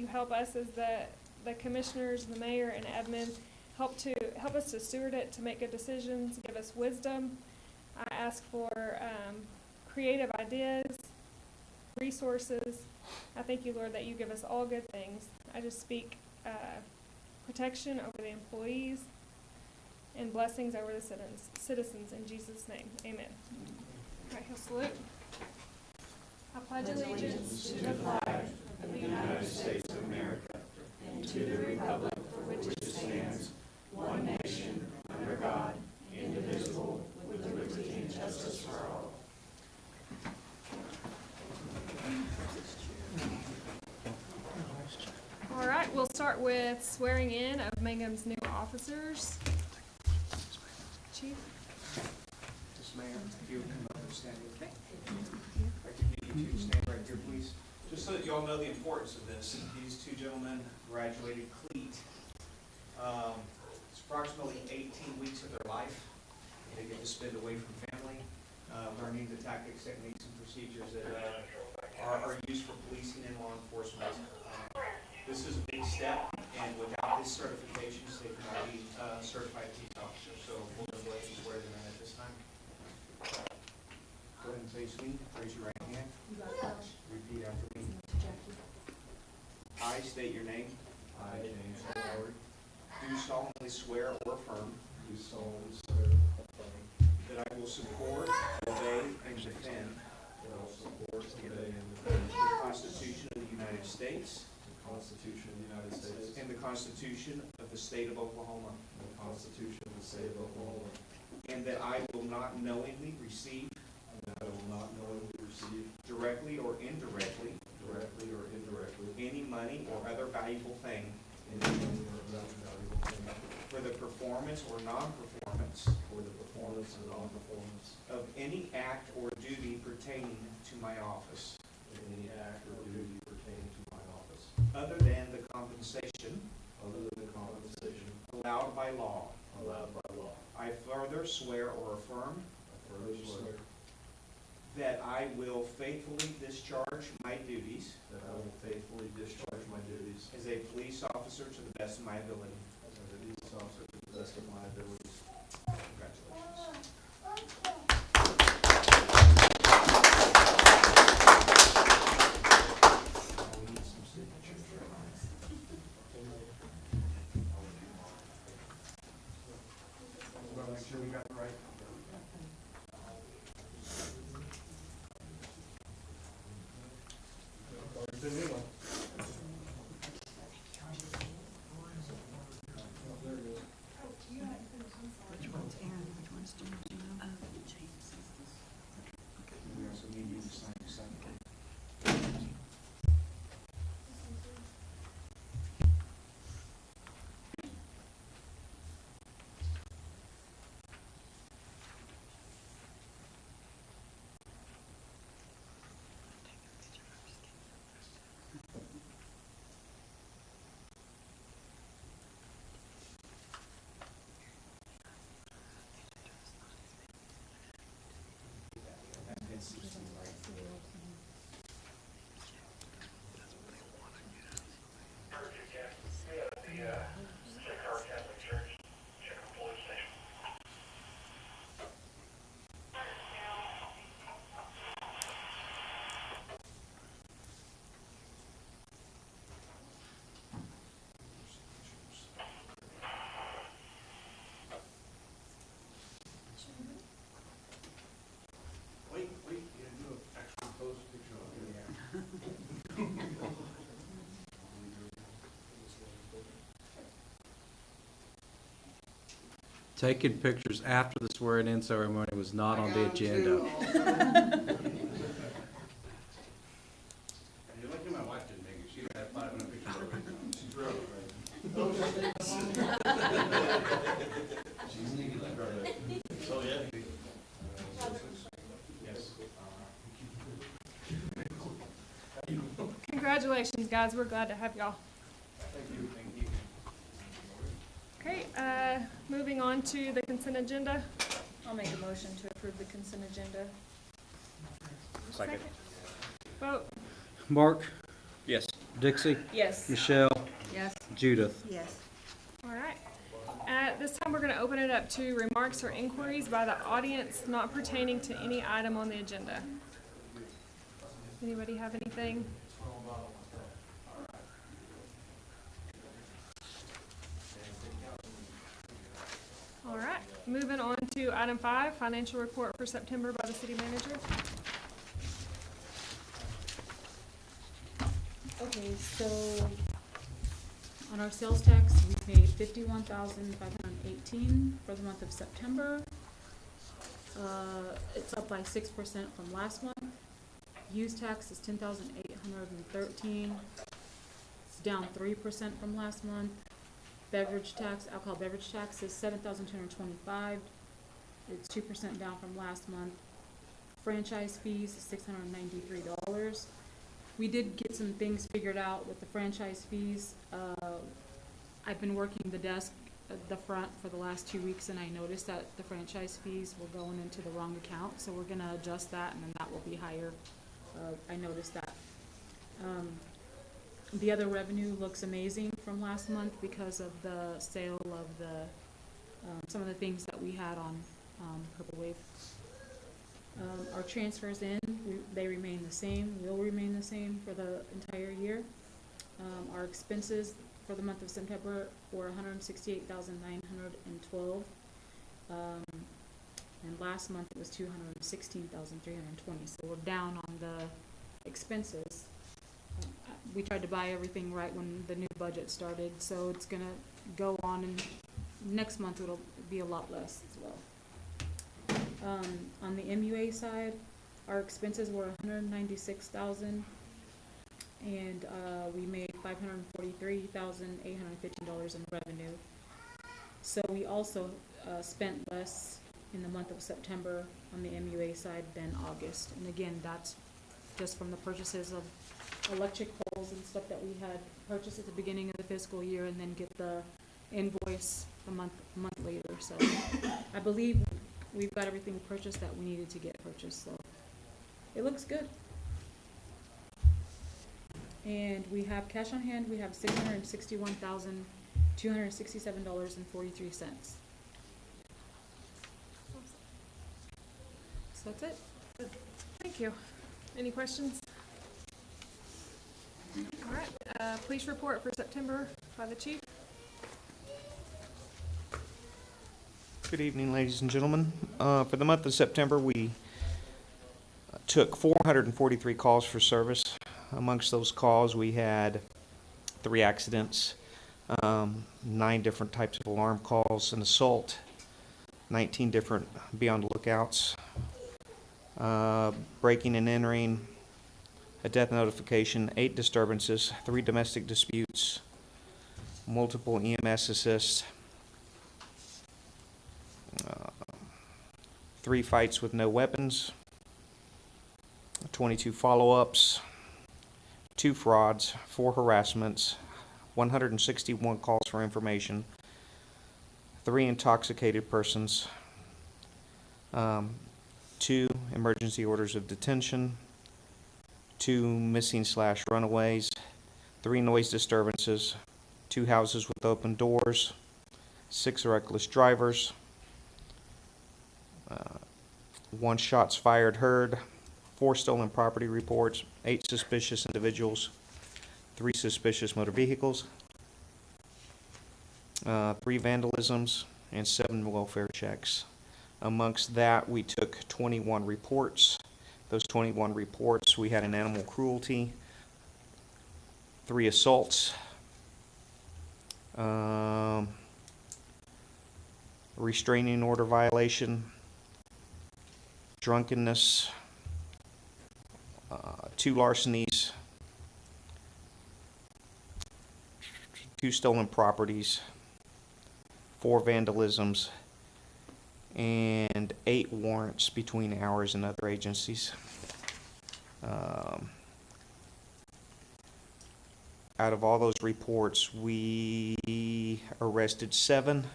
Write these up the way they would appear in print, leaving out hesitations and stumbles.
help us as the commissioners, the mayor, and admin, help us to steward it, to make good decisions, give us wisdom. I ask for creative ideas, resources. I thank you, Lord, that you give us all good things. I just speak protection over the employees and blessings over the citizens in Jesus' name. Amen. All right, he'll salute. I pledge allegiance to the flag of the United States of America and to the republic for which it stands, one nation, under God, indivisible, with liberty and justice for all. All right, we'll start with swearing in of Mangum's new officers. Chief? Yes, Mayor, if you would come up and stand with me. I could need you to stand right here, please. Just so that you all know the importance of this, these two gentlemen graduated CLEAT. It's approximately 18 weeks of their life they get to spend away from family, learning the tactics, techniques, and procedures that are used for policing and law enforcement. This is a big step, and without this certifications, they cannot be certified police officers. So we'll go ahead and swear them in at this time. Go ahead and face me. Raise your right hand. Repeat after me. I state your name. I, James Howard, Do solemnly swear or affirm do solemnly swear and affirm that I will support, obey, and defend that I will support, obey, and defend the Constitution of the United States the Constitution of the United States and the Constitution of the State of Oklahoma, and the Constitution of the State of Oklahoma, and that I will not knowingly receive, and that I will not knowingly receive, directly or indirectly, directly or indirectly, any money or other valuable thing any money or other valuable thing for the performance or non-performance for the performance and non-performance of any act or duty pertaining to my office, of any act or duty pertaining to my office, other than the compensation other than the compensation allowed by law. allowed by law. I further swear or affirm I further swear that I will faithfully discharge my duties that I will faithfully discharge my duties as a police officer to the best of my ability. as a police officer to the best of my abilities. Congratulations. I'll need some signatures. We'll make sure we got the right. We also need you to sign the second. Wait, you gotta do an actual close picture of it. Taking pictures after the swearing-in ceremony was not on the agenda. You're lucky my wife didn't make it. She'd have had 500 pictures already. She's real, right? She's needing that credit. Oh, yeah. Yes. Congratulations, guys. We're glad to have y'all. Thank you. Thank you. Okay, moving on to the consent agenda. I'll make a motion to approve the consent agenda. Second. Vote. Mark? Yes. Dixie, Yes. Michelle, Yes. Judith. Yes. All right. At this time, we're going to open it up to remarks or inquiries by the audience not pertaining to any item on the agenda. Anybody have anything? All right, moving on to item 5, financial report for September by the city manager. Okay, so on our sales tax, we paid 51,518 for the month of September. It's up by 6% from last month. Use tax is 10,813. It's down 3% from last month. Beverage tax, alcohol beverage tax is 7,225. It's 2% down from last month. Franchise fees is $693. We did get some things figured out with the franchise fees. I've been working the desk at the front for the last 2 weeks, and I noticed that the franchise fees were going into the wrong account, so we're gonna adjust that, and then that will be higher. I noticed that. The other revenue looks amazing from last month because of the sale of the, some of the things that we had on Purple Wave. Our transfers in, they remain the same, will remain the same for the entire year. Our expenses for the month of September were $168,912. And last month it was $216,320, so we're down on the expenses. We tried to buy everything right when the new budget started, so it's gonna go on, and next month it'll be a lot less as well. On the MUA side, our expenses were $196,000, and we made $543,815 in revenue. So we also spent less in the month of September on the MUA side than August. And again, that's just from the purchases of electric poles and stuff that we had purchased at the beginning of the fiscal year, and then get the invoice a month later. So I believe we've got everything purchased that we needed to get purchased, so it looks good. And we have cash on hand, we have $661,267.43. So that's it. Thank you. Any questions? All right, police report for September by the chief. Good evening, ladies and gentlemen. For the month of September, we took 443 calls for service. Amongst those calls, we had 3 accidents, 9 different types of alarm calls, an assault, 19 different beyond lookouts, breaking and entering, a death notification, 8 disturbances, 3 domestic disputes, multiple EMS assists, 3 fights with no weapons, 22 follow-ups, 2 frauds, 4 harassments, 161 calls for information, 3 intoxicated persons, 2 emergency orders of detention, 2 missing/runaways, 3 noise disturbances, 2 houses with open doors, 6 reckless drivers, 1 shots fired heard, 4 stolen property reports, 8 suspicious individuals, 3 suspicious motor vehicles, 3 vandalisms, and 7 welfare checks. Amongst that, we took 21 reports. Those 21 reports, we had an animal cruelty, 3 assaults, restraining order violation, drunkenness, 2 larcenies, 2 stolen properties, 4 vandalisms, and 8 warrants between ours and other agencies. Out of all those reports, we arrested 7.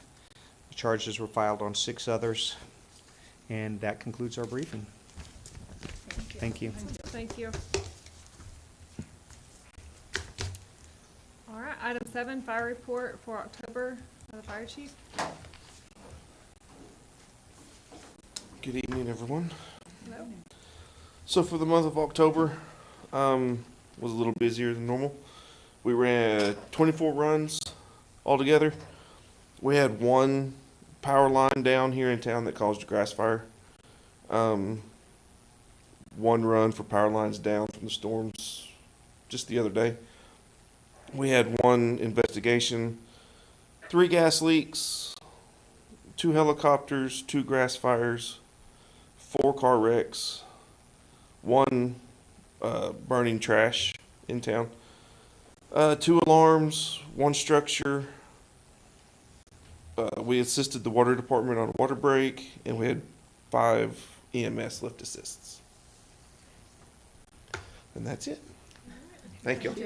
Charges were filed on 6 others. And that concludes our briefing. Thank you. Thank you. item 7, fire report for October, the fire chief. Good evening, everyone. Hello. So for the month of October, was a little busier than normal. We ran 24 runs altogether. We had one power line down here in town that caused a grass fire. One run for power lines down from the storms just the other day. We had one investigation, 3 gas leaks, 2 helicopters, 2 grass fires, 4 car wrecks, 1 burning trash in town, 2 alarms, 1 structure. We assisted the water department on a water break, and we had 5 EMS lift assists. And that's it. Thank you. All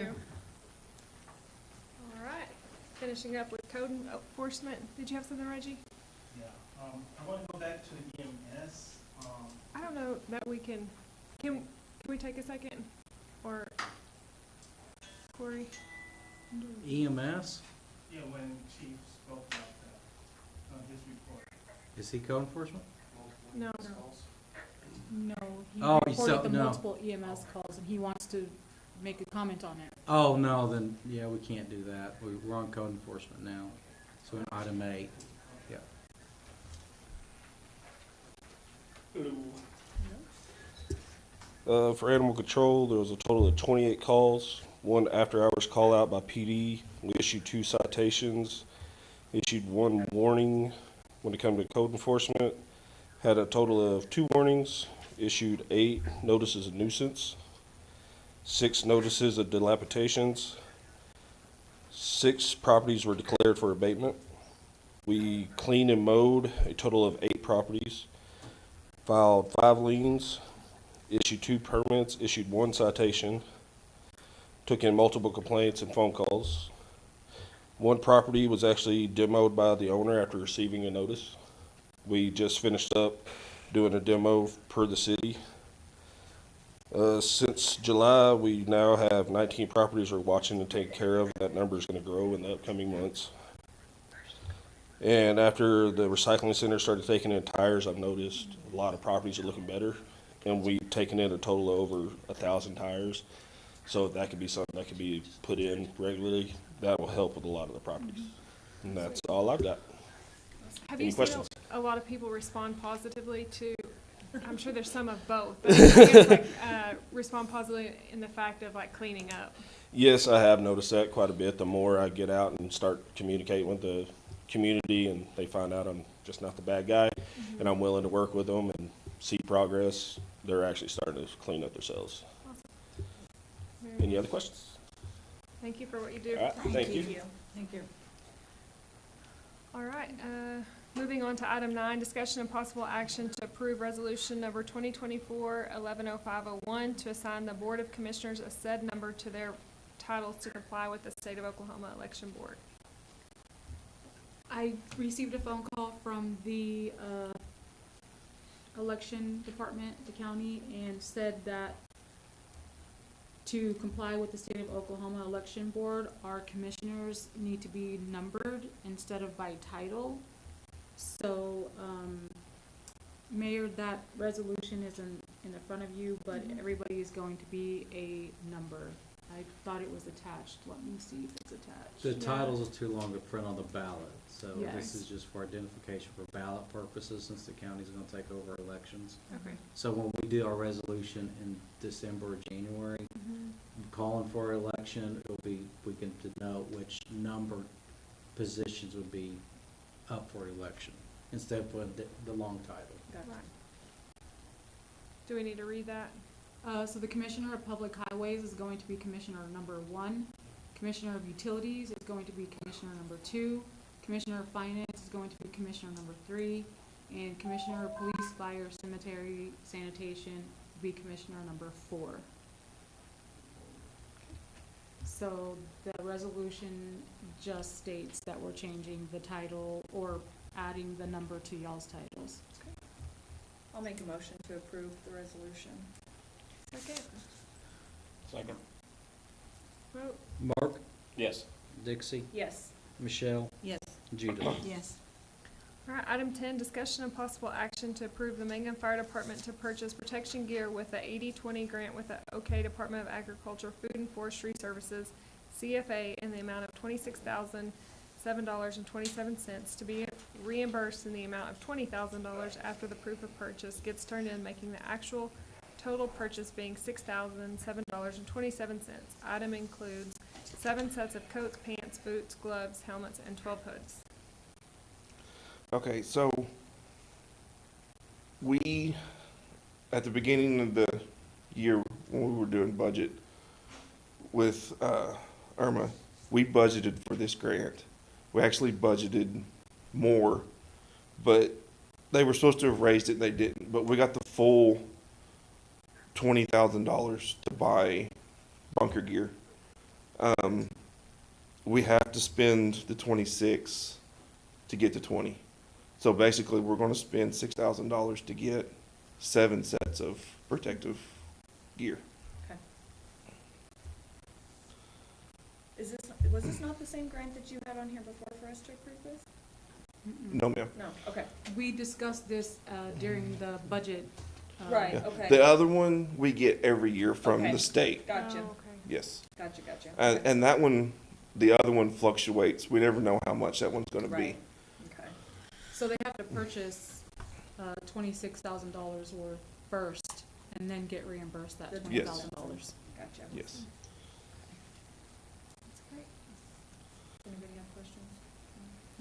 right, finishing up with code enforcement. Did you have something, Reggie? Yeah, I want to go back to EMS. I don't know that we can we take a second? Or Corey? EMS, Yeah, when Chief spoke about that, his report. is he code enforcement? No. No, he Oh, so- reported the no. multiple EMS calls, and he wants to make a comment on it. Oh, no, then, yeah, we can't do that. We're on code enforcement now. So in item 8, yeah. For animal control, there was a total of 28 calls, 1 after-hours call-out by PD. We issued 2 citations, issued 1 warning when it comes to code enforcement, had a total of 2 warnings, issued 8 notices of nuisance, 6 notices of dilapidations, 6 properties were declared for abatement. We cleaned and mowed a total of 8 properties, filed 5 liens, issued 2 permits, issued 1 citation, took in multiple complaints and phone calls. 1 property was actually demoed by the owner after receiving a notice. We just finished up doing a demo per the city. Since July, we now have 19 properties we're watching and taking care of. That number is going to grow in the upcoming months. And after the recycling center started taking in tires, I've noticed a lot of properties are looking better. And we've taken in a total of over 1,000 tires. So if that could be something that could be put in regularly, that will help with a lot of the properties. And that's all I've got. Have Any you seen questions? a lot of people respond positively to, I'm sure there's some of both, but I guess like, respond positively in the fact of like cleaning up? Yes, I have noticed that quite a bit. The more I get out and start communicating with the community and they find out I'm just not the bad guy and I'm willing to work with them and see progress, they're actually starting to clean up themselves. Very Any good. other questions? Thank you for what you do. All right, thank you. Thank you. All right, moving on to item 9, discussion and possible action to approve resolution number 2024-110501 to assign the Board of Commissioners a said number to their titles to comply with the State of Oklahoma Election Board. I received a phone call from the election department, the county, and said that to comply with the State of Oklahoma Election Board, our commissioners need to be numbered instead of by title. So, Mayor, that resolution isn't in the front of you, but everybody is going to be a number. I thought it was attached. Let me see if it's attached. The titles are too long to print on the ballot, so Yes. this is just for identification for ballot purposes, since the county's gonna take over elections. Okay. So when we do our resolution in December or January, calling for election, it'll be, we can denote which number positions would be up for election, instead of putting the long title. Gotcha. Right. Do we need to read that? So the Commissioner of Public Highways is going to be Commissioner number 1. Commissioner of Utilities is going to be Commissioner number 2. Commissioner of Finance is going to be Commissioner number 3. And Commissioner of Police, Fire, Cemetery, Sanitation will be Commissioner number 4. So the resolution just states that we're changing the title or adding the number to y'all's titles. I'll make a motion to approve the resolution. Second? Second. Vote. Mark? Yes. Dixie, Yes. Michelle, Yes. Judith. Yes. All right, item 10, discussion and possible action to approve the Mangum Fire Department to purchase protection gear with a 80-20 grant with the OK Department of Agriculture, Food and Forestry Services, CFA, in the amount of $26,007.27 to be reimbursed in the amount of $20,000 after the proof of purchase gets turned in, making the actual total purchase being $6,007.27. Item includes 7 sets of coats, pants, boots, gloves, helmets, and 12 hoods. Okay, so we, at the beginning of the year, when we were doing budget with Irma, we budgeted for this grant. We actually budgeted more, but they were supposed to have raised it, and they didn't. But we got the full $20,000 to buy bunker gear. We have to spend the 26 to get to 20. So basically, we're going to spend $6,000 to get 7 sets of protective gear. Okay. Was this not the same grant that you had on here before for us to approve this? No, ma'am. No, okay. We discussed this during the budget. Right. Yeah. Okay. The other one we get every year from Okay. the state. Gotcha. Oh, okay. Yes. Gotcha. And that one, the other one fluctuates. We never know how much that one's going to be. Right. Okay. So they have to purchase $26,000 worth first, and then get reimbursed that The $20,000. Gotcha. Yes. That's great. Anybody have questions?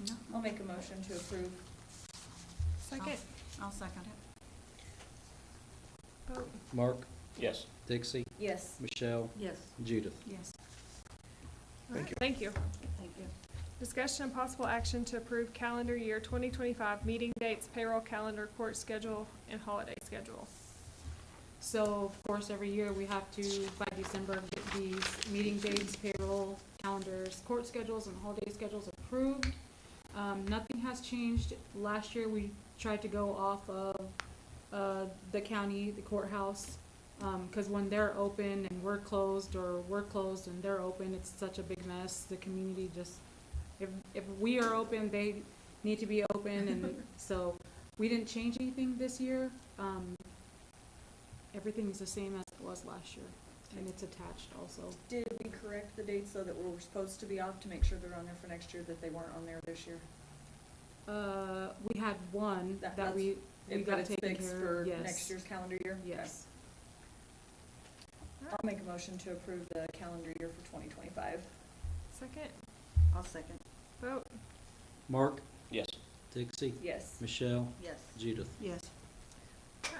No. I'll make a motion to approve. Second. I'll second it. Vote. Mark, Yes. Dixie, Yes. Michelle, Yes. Judith. Yes. All right, thank you. Thank you. Discussion and possible action to approve calendar year 2025 meeting dates, payroll calendar, court schedule, and holiday schedule. So, of course, every year we have to, by December, get these meeting dates, payroll, calendars, court schedules, and holiday schedules approved. Nothing has changed. Last year, we tried to go off of the county, the courthouse, because when they're open and we're closed, or we're closed and they're open, it's such a big mess. The community just, if we are open, they need to be open, and so we didn't change anything this year. Everything's the same as it was last year, and it's attached also. Did we correct the dates so that we're supposed to be off to make sure they're on there for next year, that they weren't on there this year? We had one That- that we But got it's taken fixed care for of, yes. next year's calendar year? Yes. Okay. I'll make a motion to approve the calendar year for 2025. Second. I'll second. Vote. Mark, Yes. Dixie, Yes. Michelle, Yes. Judith. Yes.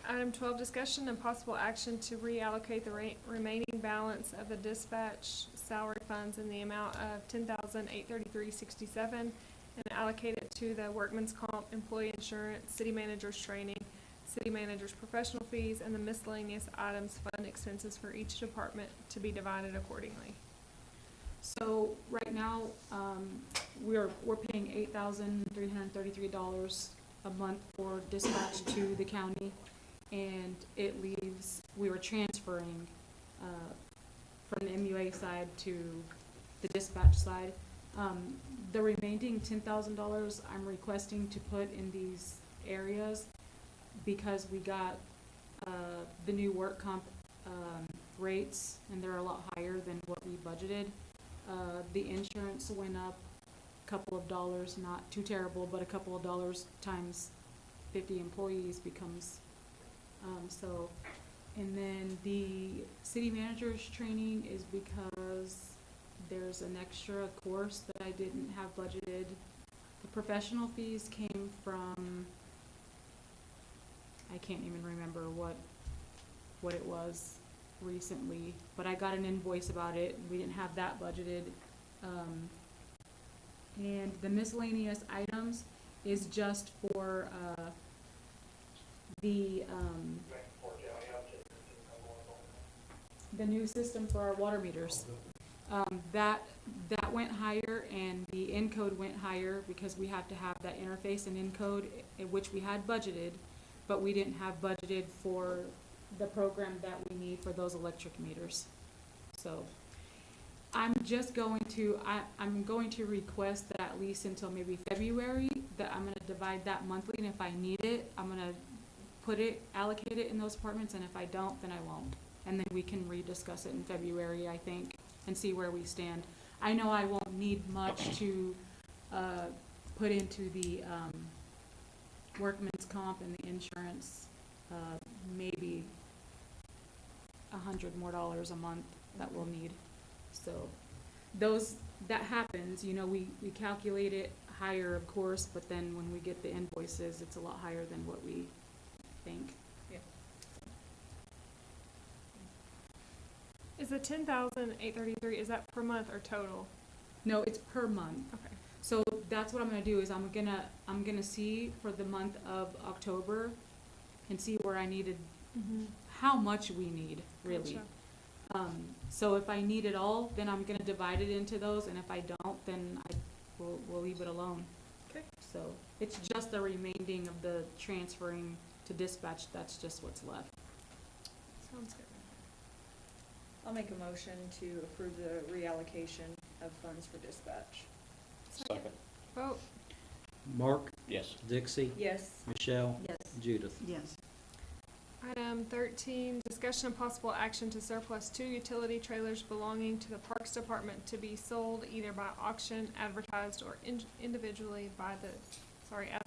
Item 12, discussion and possible action to reallocate the remaining balance of the dispatch salary funds in the amount of $10,833.67 and allocate it to the workman's comp, employee insurance, city manager's training, city manager's professional fees, and the miscellaneous items fund expenses for each department to be divided accordingly. So right now, we're paying $8,333 a month for dispatch to the county, and it leaves, we were transferring from the MUA side to the dispatch side. The remaining $10,000 I'm requesting to put in these areas because we got the new work comp rates, and they're a lot higher than what we budgeted. The insurance went up a couple of dollars, not too terrible, but a couple of dollars times 50 employees becomes, so. And then the city manager's training is because there's an extra course that I didn't have budgeted. The professional fees came from, I can't even remember what it was recently, but I got an invoice about it, and we didn't have that budgeted. And the miscellaneous items is just for, the new system for our water meters. That went higher, and the Encode went higher because we have to have that interface and Encode, which we had budgeted, but we didn't have budgeted for the program that we need for those electric meters. So, I'm just going to, I'm going to request that at least until maybe February, that I'm gonna divide that monthly, and if I need it, I'm gonna allocate it in those departments, and if I don't, then I won't. And then we can rediscuss it in February, I think, and see where we stand. I know I won't need much to, put into the, workman's comp and the insurance, maybe $100 more a month that we'll need. So that happens, you know, we calculate it higher, of course, but then when we get the invoices, it's a lot higher than what we think. Is the 10,833, is that per month or total? No, it's per month. Okay. So that's what I'm gonna do, is I'm gonna see for the month of October and see where I needed, how much we need, really. Gotcha. So if I need it all, then I'm gonna divide it into those, and if I don't, then we'll leave it alone. Okay. So it's just the remaining of the transferring to dispatch, that's just what's left. Sounds good. I'll make a motion to approve the reallocation of funds for dispatch. Second. Vote. Mark, Yes. Dixie, Yes. Michelle, Yes. Judith. Yes. Item 13, discussion of possible action to surplus 2 utility trailers belonging to the Parks Department to be sold either by auction, advertised, or individually at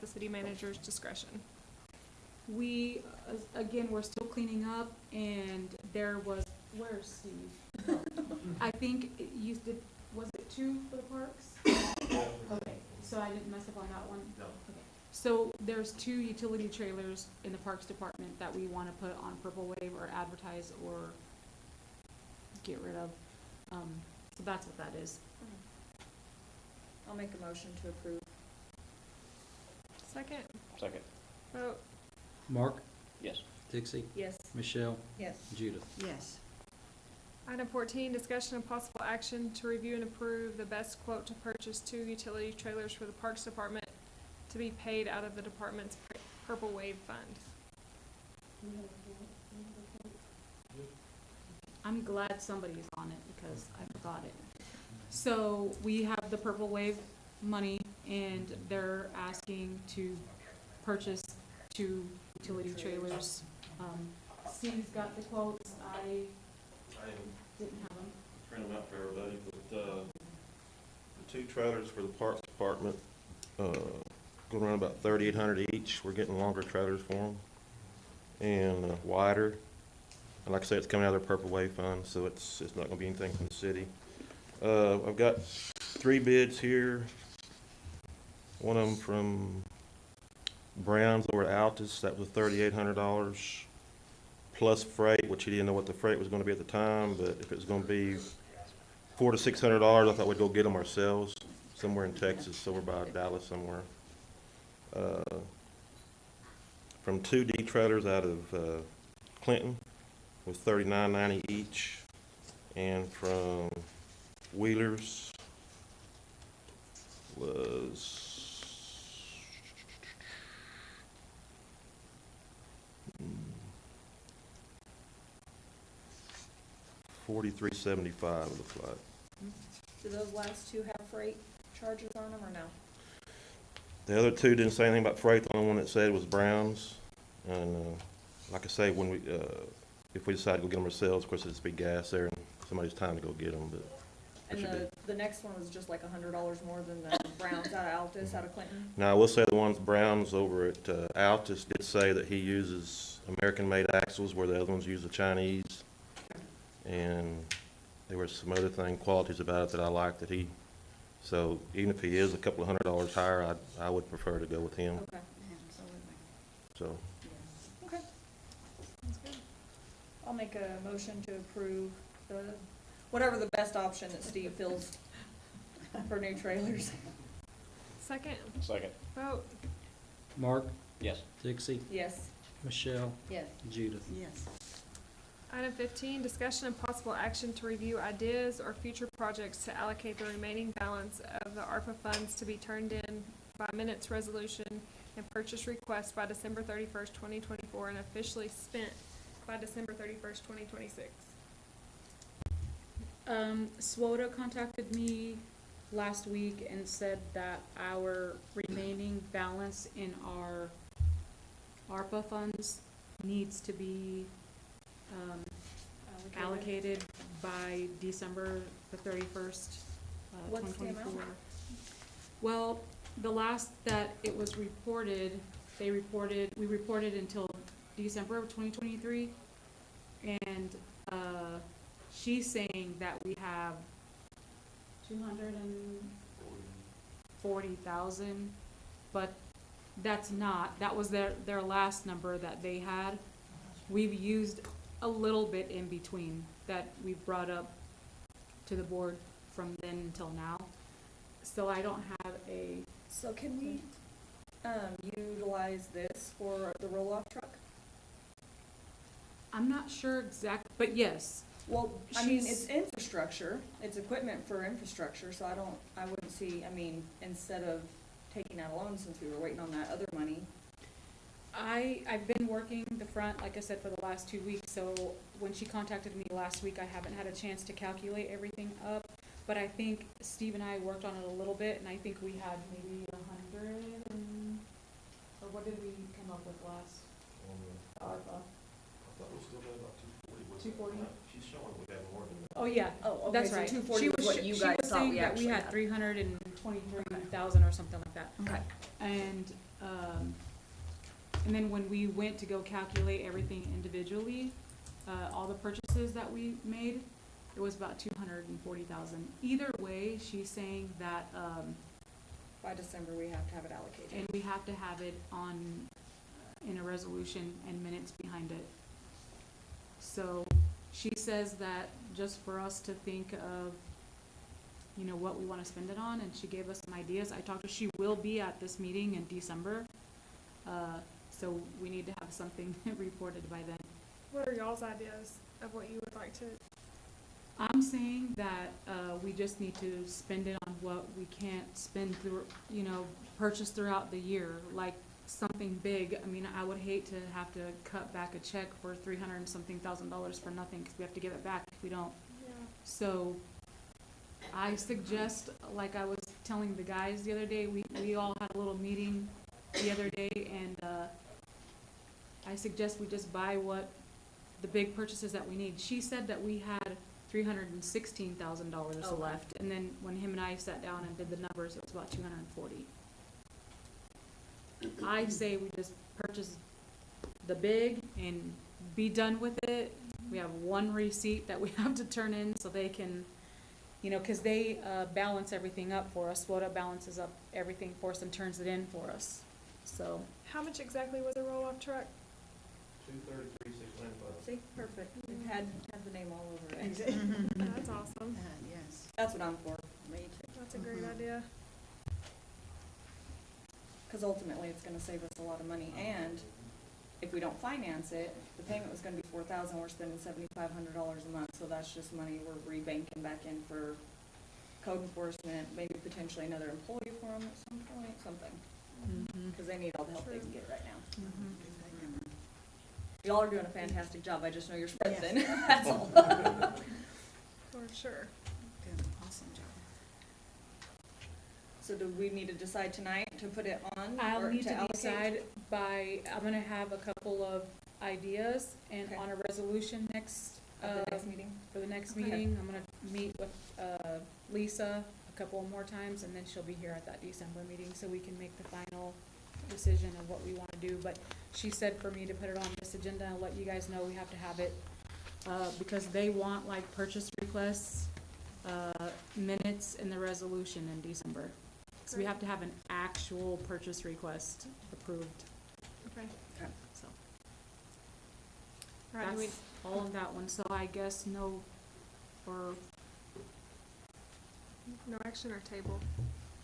the city manager's discretion. We, again, we're still cleaning up, and there was, where's Steve? I think was it 2 for the parks? Okay, so I didn't mess up on that one? No. Okay. So there's 2 utility trailers in the Parks Department that we wanna put on Purple Wave or advertise or get rid of. So that's what that is. I'll make a motion to approve. Second. Second. Vote. Mark, Yes. Dixie, Yes. Michelle, Yes. Judith. Yes. Item 14, discussion of possible action to review and approve the best quote to purchase 2 utility trailers for the Parks Department to be paid out of the department's Purple Wave Fund. I'm glad somebody's on it because I forgot it. So we have the Purple Wave money, and they're asking to purchase 2 utility trailers. Steve's got the quotes, I didn't have them. Print them out for everybody, but, the 2 trailers for the Parks Department, going around about 3,800 each. We're getting longer trailers for them and wider. And like I said, it's coming out of their Purple Wave Fund, so it's not gonna be anything from the city. I've got 3 bids here. One of them from Brown's over at Altus, that was $3,800 plus freight, which he didn't know what the freight was gonna be at the time, but if it was gonna be $400 to $600, I thought we'd go get them ourselves, somewhere in Texas, over by Dallas somewhere. From 2D trailers out of Clinton was $39.90 each, and from Wheelers was $43.75, it looks like. Do those last 2 have freight charges on them or no? The other 2 didn't say anything about freight. The only one that said was Brown's. And like I say, when we, if we decide to go get them ourselves, of course, it'd be gas there and somebody's time to go get them. But And should the next one was just like $100 more than the Browns out of Altus, out of Clinton? now I will say the ones Brown's over at Altus did say that he uses American-made axles, where the other ones use the Chinese. And there were some other qualities about it that I liked that he. So even if he is a couple of $100 higher, I would prefer to go with him. Okay. So. Okay. Sounds good. I'll make a motion to approve whatever the best option that Steve feels for new trailers. Second. Second. Vote. Mark, Yes. Dixie, Yes. Michelle, Yes. Judith. Yes. Item 15, discussion of possible action to review ideas or future projects to allocate the remaining balance of the ARPA funds to be turned in by minutes resolution and purchase request by December 31st, 2024, and officially spent by December 31st, 2026. SWOTA contacted me last week and said that our remaining balance in our ARPA funds needs to be, allocated by December the 31st, What's the amount? 2024. Well, the last that it was reported, we reported until December of 2023, and, she's saying that we have 240,000, but that was their last number that they had. We've used a little bit in between that we brought up to the board from then until now. So I don't have a, So can we, utilize this for the roll-off truck? I'm not sure but yes. Well, I mean, She's- it's infrastructure, it's equipment for infrastructure, so I wouldn't see, I mean, instead of taking out a loan since we were waiting on that other money. I've been working the front, like I said, for the last 2 weeks, so when she contacted me last week, I haven't had a chance to calculate everything up. But I think Steve and I worked on it a little bit, and I think we had maybe 100 or what did we come up with last? ARPA. I thought we still had about 240. 240? She's showing we have more than that. Oh, yeah, Oh, okay, that's so right. 240 She was what you she guys was thought saying we that we actually had had. 323,000 or something like that. Okay. And then when we went to go calculate everything individually, all the purchases that we made, it was about 240,000. Either way, she's saying that, By December, we have to have it allocated. and we have to have it on, in a resolution and minutes behind it. So she says that just for us to think of, you know, what we wanna spend it on, and she gave us some ideas. I talked to her, she will be at this meeting in December, so we need to have something reported by then. What are y'all's ideas of what you would like to, I'm saying that, we just need to spend it on what we can't spend through, you know, purchase throughout the year, like something big. I mean, I would hate to have to cut back a check for $300 and something thousand for nothing, cause we have to give it back if we don't. yeah, So, I suggest, like I was telling the guys the other day, we all had a little meeting the other day, and, I suggest we just buy the big purchases that we need. She said that we had $316,000 Okay. left, and then when him and I sat down and did the numbers, it was about 240. I say we just purchase the big and be done with it. We have one receipt that we have to turn in so they can, you know, cause they, balance everything up for us. SWOTA balances up everything for us and turns it in for us, so. how much exactly was a roll-off truck? 233, 695. See, perfect. We've had the name all over it. That's awesome, Yes, That's what I'm for. me too. that's a great idea. Because ultimately, it's gonna save us a lot of money, and if we don't finance it, the payment was gonna be $4,000, we're spending $7,500 a month, so that's just money we're rebanking back in for code enforcement, maybe potentially another employee for them at some point, something, because they need all the help they can get right now. Y'all are doing a fantastic job, I just know you're spending, that's all. For sure. Doing an awesome job. So do we need to decide tonight to put it on, I'll or need to to allocate? decide I'm gonna have a couple of ideas and Okay. on a resolution next, At the next meeting? for the next Okay. meeting. I'm gonna meet with, Lisa a couple more times, and then she'll be here at that December meeting, so we can make the final decision of what we wanna do. But she said for me to put it on this agenda and let you guys know we have to have it, because they want like purchase requests, minutes in the resolution in December. So we have to have an actual purchase request approved, Okay. so. All right, do we, That's all of that one, so I guess no, or, no action or table?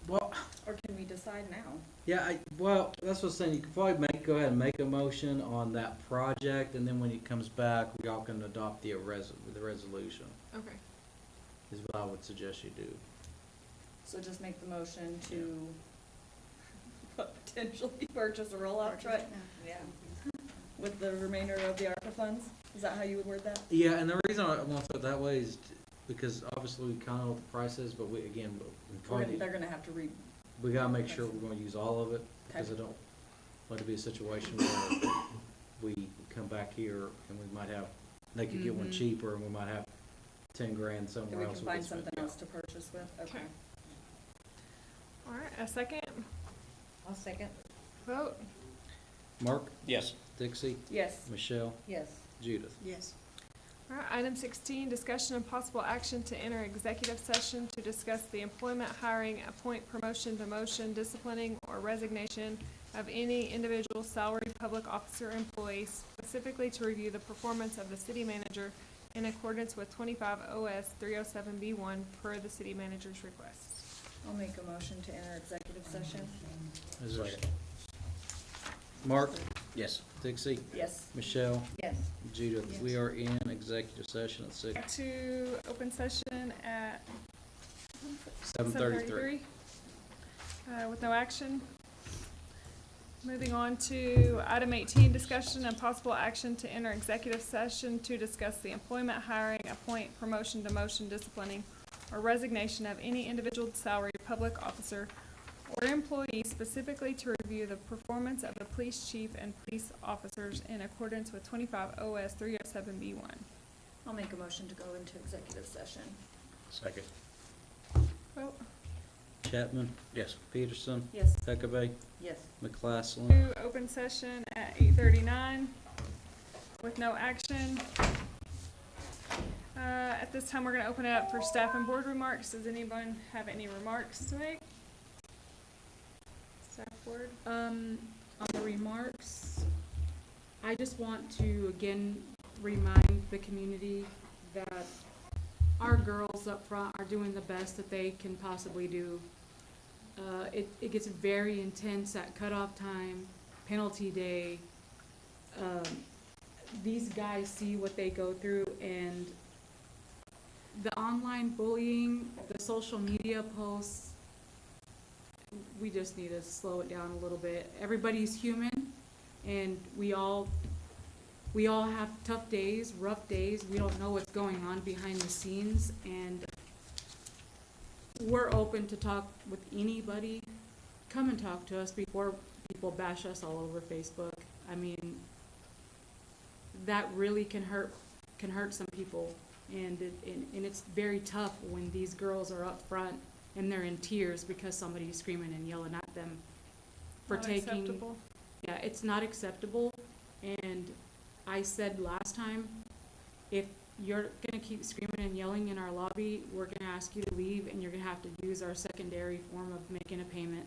Well, Or can we decide now? yeah, well, that's what I'm saying, you can probably go ahead and make a motion on that project, and then when it comes back, we all can adopt the resolution, Okay. is what I would suggest you do. So just make the motion to potentially purchase a roll-off truck Yeah. with the remainder of the ARPA funds? Is that how you would word that? Yeah, and the reason I want to put it that way is because obviously we kind of know what the price is, but we, again, They're gonna have to read, we gotta make sure we're gonna use all of it, because I Okay. don't want it to be a situation where we come back here and we might have, they could get one Mhm. cheaper, and we might have 10 grand that somewhere we else. can we find spend. something Yeah. else to purchase with, okay. Okay. All right, a second, I'll second. vote. Mark, Yes. Dixie, Yes. Michelle, Yes. Judith. Yes. All right, item 16, discussion and possible action to enter executive session to discuss the employment, hiring, appoint, promotion, demotion, disciplining, or resignation of any individual salaried public officer or employee, specifically to review the performance of the city manager in accordance with 25 OS 307B1 per the city manager's request. I'll make a motion to enter executive session. Is there- Mark, Yes. Dixie, Yes. Michelle, Yes. Judith, Yes. we are in executive session at Back to open session at 7:33. With no action. Moving on to item 18, discussion and possible action to enter executive session to discuss the employment, hiring, appoint, promotion, demotion, disciplining, or resignation of any individual salaried public officer or employee, specifically to review the performance of the police chief and police officers in accordance with 25 OS 307B1. I'll make a motion to go into executive session. Second. Vote. Chapman, Yes. Peterson, Yes. Huckabee, Yes. McClassland. To open session at 8:39 with no action. At this time, we're gonna open it up for staff and board remarks. Does anyone have any remarks to make? Staff board? On the remarks, I just want to again remind the community that our girls up front are doing the best that they can possibly do. It gets very intense at cutoff time, penalty day. These guys see what they go through, and the online bullying, the social media posts, we just need to slow it down a little bit. Everybody's human, and we all have tough days, rough days. We don't know what's going on behind the scenes, and we're open to talk with anybody. Come and talk to us before people bash us all over Facebook. I mean, that really can hurt some people, and it's very tough when these girls are up front and they're in tears because somebody's screaming and yelling at them for Not taking. acceptable. Yeah, it's not acceptable, and I said last time, if you're gonna keep screaming and yelling in our lobby, we're gonna ask you to leave, and you're gonna have to use our secondary form of making a payment.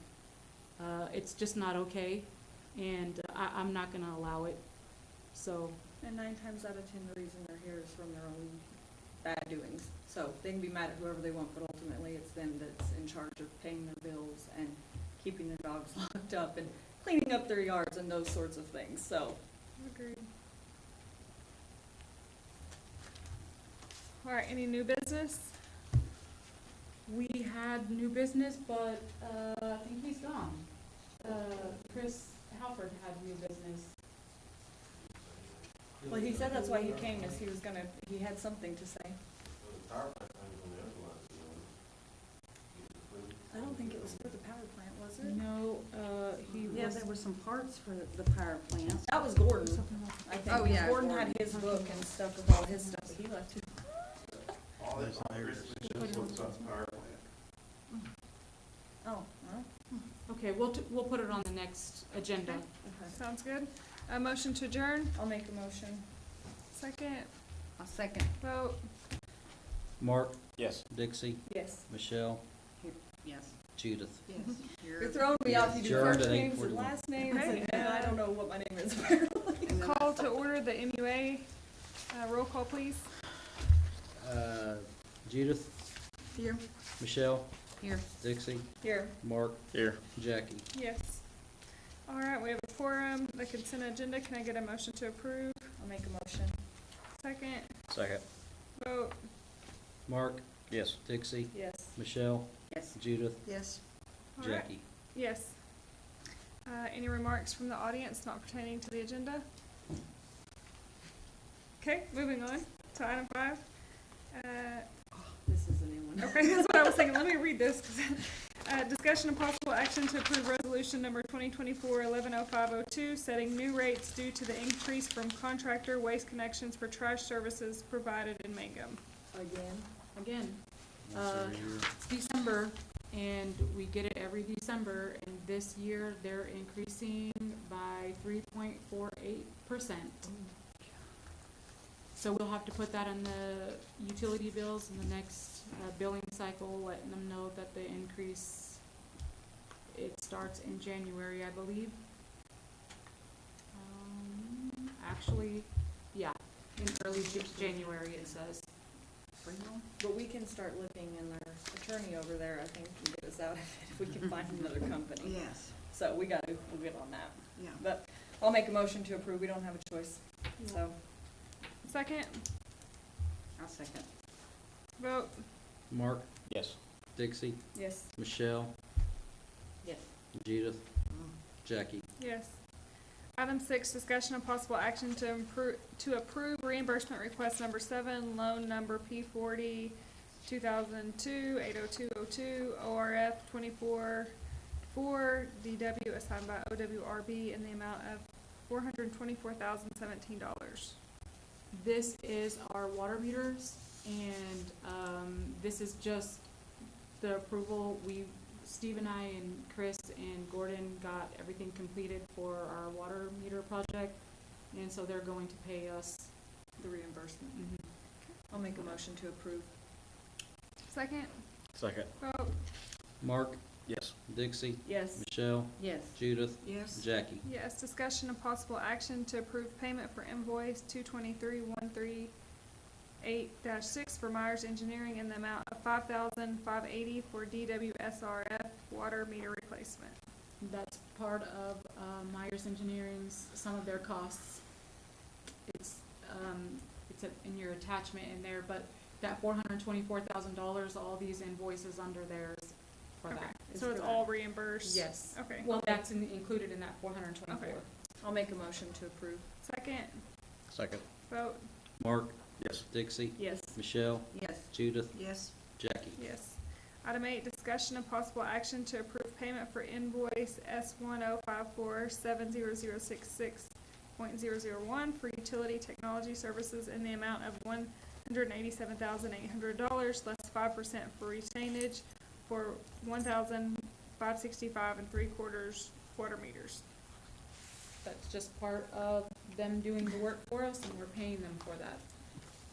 It's just not okay, and I'm not gonna allow it, so. And 9 times out of 10, the reason they're here is from their own bad doings. So they can be mad at whoever they want, but ultimately it's them that's in charge of paying their bills and keeping their dogs locked up and cleaning up their yards and those sorts of things, so. Agreed. All right, any new business? We had new business, but, I think he's gone. Chris Halford had new business. Well, he said that's why he came, is he had something to say. I don't think it was for the power plant, was it? No, he was. Yeah, there were some parts for the power plant. That was Gordon, I think. Oh, yeah, Gordon had his book and stuff with all his stuff, but he left too. All this, just what's on power plant. Oh, well, Okay, we'll put it on the next agenda. okay. Sounds good. A motion to adjourn, I'll make a motion. second, A second. vote. Mark, Yes. Dixie, Yes. Michelle, Yes. Judith. Yes. You're throwing me off, you do Adjourned first at names and 8:41. last names, Okay, and I don't know what my name is apparently. Call to order the MUA. Roll call, please. Judith, Here. Michelle, Here. Dixie, Here, Mark, Here. Jackie. Yes. All right, we have a quorum. The consent agenda, can I get a motion to approve? I'll make a motion. Second, Second. vote. Mark, Yes. Dixie, Yes. Michelle, Yes. Judith, Yes. All right. Jackie. Yes. Any remarks from the audience not pertaining to the agenda? Okay, moving on to item 5. Okay, that's what I was thinking. Let me read this. Discussion of possible action to approve resolution number 2024-110502, setting new rates due to the increase from contractor Waste Connections for trash services provided in Mangum. Again, Once every year. it's December, and we get it every December, and this year they're increasing by 3.48%. So we'll have to put that in the utility bills in the next billing cycle, letting them know that the increase, it starts in January, I believe. Actually, yeah, in early January it says. But we can start looking, and our attorney over there, I think, can get us out of it if we can find another company. Yes, So we'll get on that. yeah. But I'll make a motion to approve. We don't have a choice, so. Second, I'll second. vote. Mark, Yes. Dixie, Yes. Michelle, Yes. Judith, Jackie. Yes. Item 6, discussion of possible action to approve reimbursement request number 7, loan number P40 2002-80202 ORF 24-4 DW assigned by OWRB in the amount of $424,017. This is our water meters, and this is just the approval. Steve and I and Chris and Gordon got everything completed for our water meter project, and so they're going to pay us. The reimbursement. Mhm. I'll make a motion to approve. Second, Second. vote. Mark, Yes. Dixie, Yes. Michelle, Yes. Judith, Yes. Jackie. Yes, discussion of possible action to approve payment for invoice 223-138-6 for Myers Engineering in the amount of $5,580 for DWSRF water meter replacement. That's part of Myers Engineering's, some of their costs. It's in your attachment in there, but that $424,000, all these invoices under theirs for Okay, that. is so for it's that. all reimbursed? Yes. Okay. Well, that's included in that 424. Okay. I'll make a motion to approve. Second, Second. vote. Mark, Yes. Dixie, Yes. Michelle, Yes. Judith, Yes. Jackie. Yes. Item 8, discussion of possible action to approve payment for invoice S1054-70066.001 for utility technology services in the amount of $187,800, less 5% for retainage for 1,565 3/4 water meters. That's just part of them doing the work for us, and we're paying them for that.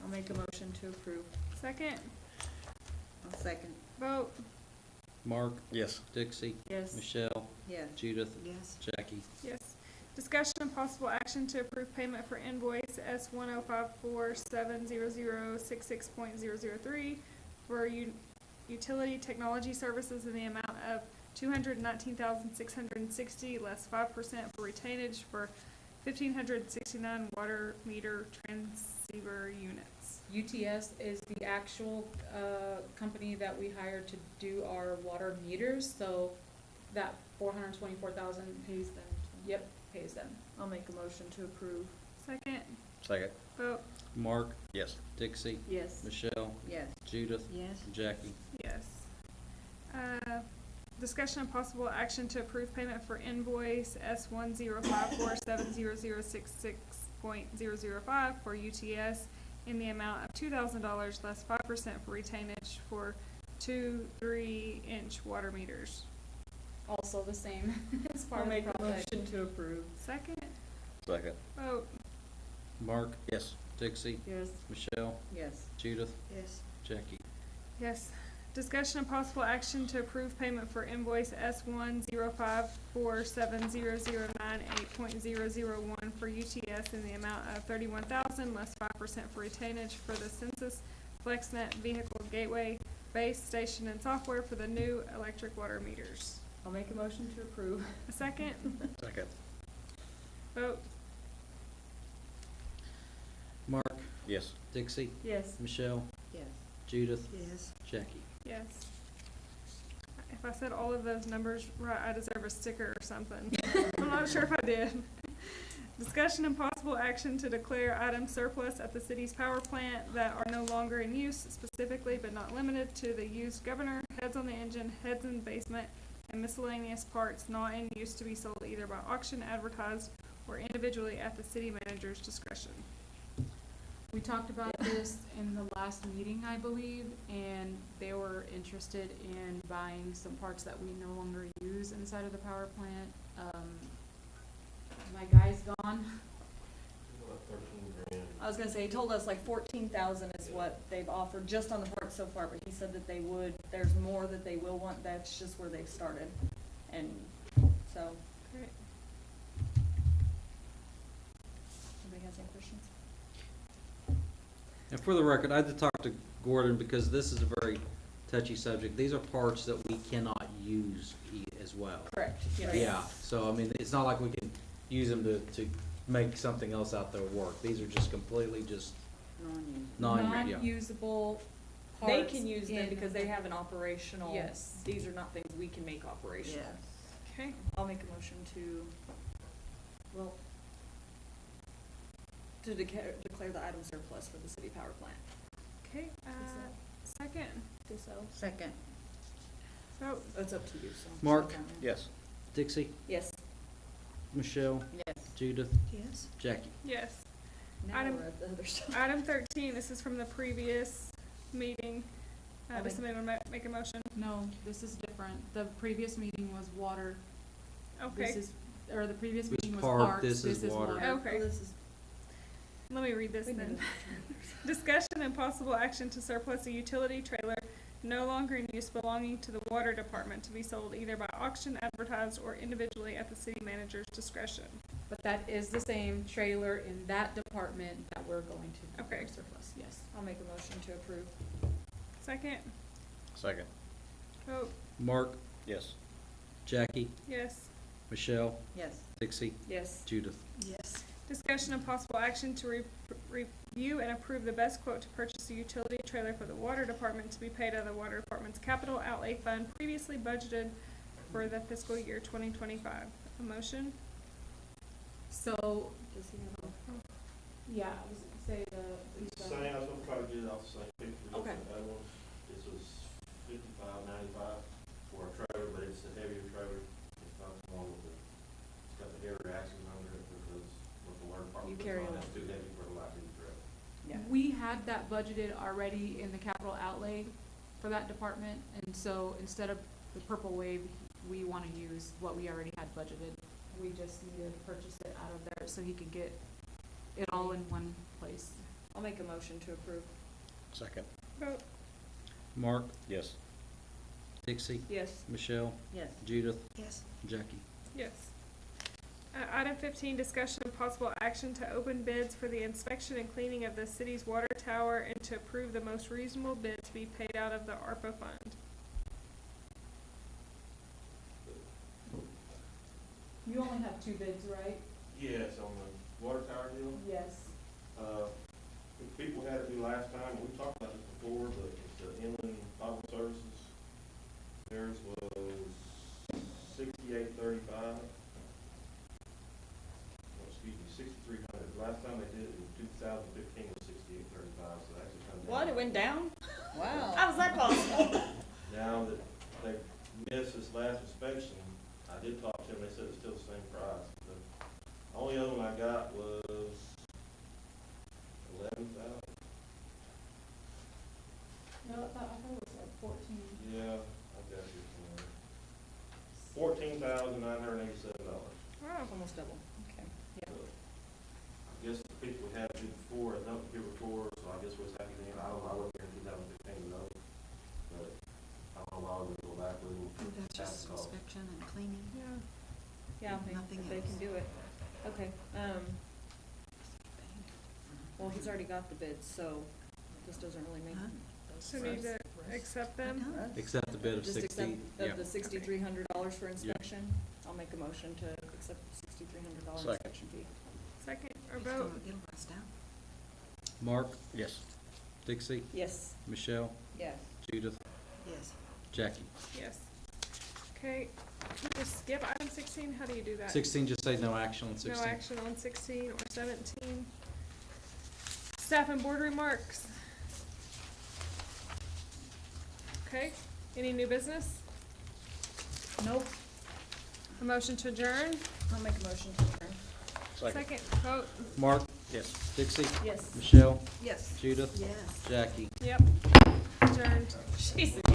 I'll make a motion to approve. Second, I'll second. vote. Mark, Yes. Dixie, Yes. Michelle, Yes. Judith, Yes. Jackie. Yes. Discussion and possible action to approve payment for invoice S1054-70066.003 for utility technology services in the amount of $219,660, less 5% for retainage for 1,569 water meter transceiver units. UTS is the actual company that we hired to do our water meters, so that $424,000 pays them. Yep, pays them. I'll make a motion to approve. Second, Second. vote. Mark, Yes. Dixie, Yes. Michelle, Yes. Judith, Yes. Jackie. Yes. Discussion and possible action to approve payment for invoice S1054-70066.005 for UTS in the amount of $2,000, less 5% for retainage for 2 3-inch water meters. Also the same as part I'll of the make a project. motion to approve. Second, Second. vote. Mark, Yes. Dixie, Yes. Michelle, Yes. Judith, Yes. Jackie. Yes. Discussion and possible action to approve payment for invoice S1054-70098.001 for UTS in the amount of $31,000, less 5% for retainage for the Census FlexNet Vehicle Gateway base station and software for the new electric water meters. I'll make a motion to approve. A second, Second. vote. Mark, Yes. Dixie, Yes. Michelle, Yes. Judith, Yes. Jackie. Yes. If I said all of those numbers right, I deserve a sticker or something. I'm not sure if I did. Discussion and possible action to declare items surplus at the city's power plant that are no longer in use, specifically but not limited to the used governor, heads on the engine, heads in the basement, and miscellaneous parts not in use to be sold either by auction, advertised, or individually at the city manager's discretion. We talked about this in the last meeting, I believe, and they were interested in buying some parts that we no longer use inside of the power plant. My guy's gone. About 13 grand. I was gonna say, he told us like 14,000 is what they've offered just on the parts so far, but he said that they would, there's more that they will want, that's just where they've started. And so, Great. anybody has any questions? And for the record, I had to talk to Gordon because this is a very touchy subject. These are parts that we cannot use as well. Correct, yes. Yeah, so I mean, it's not like we can use them to make something else out there work. These are just completely just Non-union. yeah. Non-usable parts. They can use them in- because they have an operational. Yes. These are not things we can make operational. Yes. Okay, I'll make a motion to, well, to declare the item surplus for the city power plant. okay, second, Second. vote. It's up to you, so. Mark? Yes. Dixie, Yes. Michelle, Yes. Judith, Yes. Jackie. Yes. Now Item- we're at the other stuff. Item 13, this is from the previous meeting. I'll Does make- somebody want to make a motion? No, this is different. The previous meeting was water. Okay, This is, or the previous It was meeting was park, parks, this is this is water. water. okay. Oh, this is, Let me read this we then. need Discussion and possible action to surplus a utility trailer no longer in use belonging to the water department to be sold either by auction, advertised, or individually at the city manager's discretion. But that is the same trailer in that department that we're going to Okay. declare surplus, yes. I'll make a motion to approve. Second, Second. vote, Mark, Yes. Jackie, yes. Michelle, Yes. Dixie, Yes. Judith. Yes. Discussion and possible action to review and approve the best quote to purchase a utility trailer for the water department to be paid out of the water department's capital outlay fund previously budgeted for the fiscal year 2025. A motion? So, Does he have a? yeah, I was gonna say Same, I was gonna try to get it off the same picture. Okay. as the other one. This was $55.95 for a trailer, but it's a heavier trailer. It's not the one with the, it's got the air reaction under it because with the water department. You carry it's a lot. too heavy for a light duty trailer. Yeah. we had that budgeted already in the capital outlay for that department, and so instead of the Purple Wave, we wanna use what we already had budgeted. We just needed to purchase it out of there so he could get it all in one place. I'll make a motion to approve. Second. Vote, Mark, Yes. Dixie, Yes. Michelle, Yes. Judith, Yes. Jackie. yes. Item 15, discussion and possible action to open bids for the inspection and cleaning of the city's water tower and to approve the most reasonable bid to be paid out of the ARPA fund. You only have two bids, right? Yes, on the water tower deal. Yes. People had it do last time, we talked about this before, but it's the inland bottle services. Theirs was $68.35. Excuse me, $6,300. Last time they did it in 2015 was $68.35, so that's actually come down. What, it went down? Wow. How was that possible? Now that they missed this last inspection, I did talk to them, they said it's still the same price. The only other one I got was $11,000. No, I thought it was like 14. Yeah, I got it somewhere. $14,987. Wow. Almost double, okay. Yeah. I guess the people we had to do before, had done it here before, so I guess what's happening, I don't know, I wasn't here in 2015, though. But I don't know why we go back with them. That's just inspection and cleaning. Yeah. Yeah, Nothing if they else. can do it. Okay, well, he's already got the bids, so this doesn't really make. Huh? So need to accept them? Accept the bid of Just 60, accept yeah. of the $6,300 for inspection. I'll make a motion to accept the $6,300 Second. inspection fee. Second, or It'll vote, last out. Mark, Yes. Dixie, Yes. Michelle, Yes. Judith, Yes. Jackie. yes. Okay, can we just skip item 16? How do you do that? 16, just say no action on 16. No action on 16 or 17. Staff and board remarks. Okay, any new business? Nope. A motion to adjourn? I'll make a motion to adjourn. Second, vote, Mark? Yes. Dixie? Yes. Michelle? Yes. Judith? Yes. Jackie? yep, adjourned. Jesus.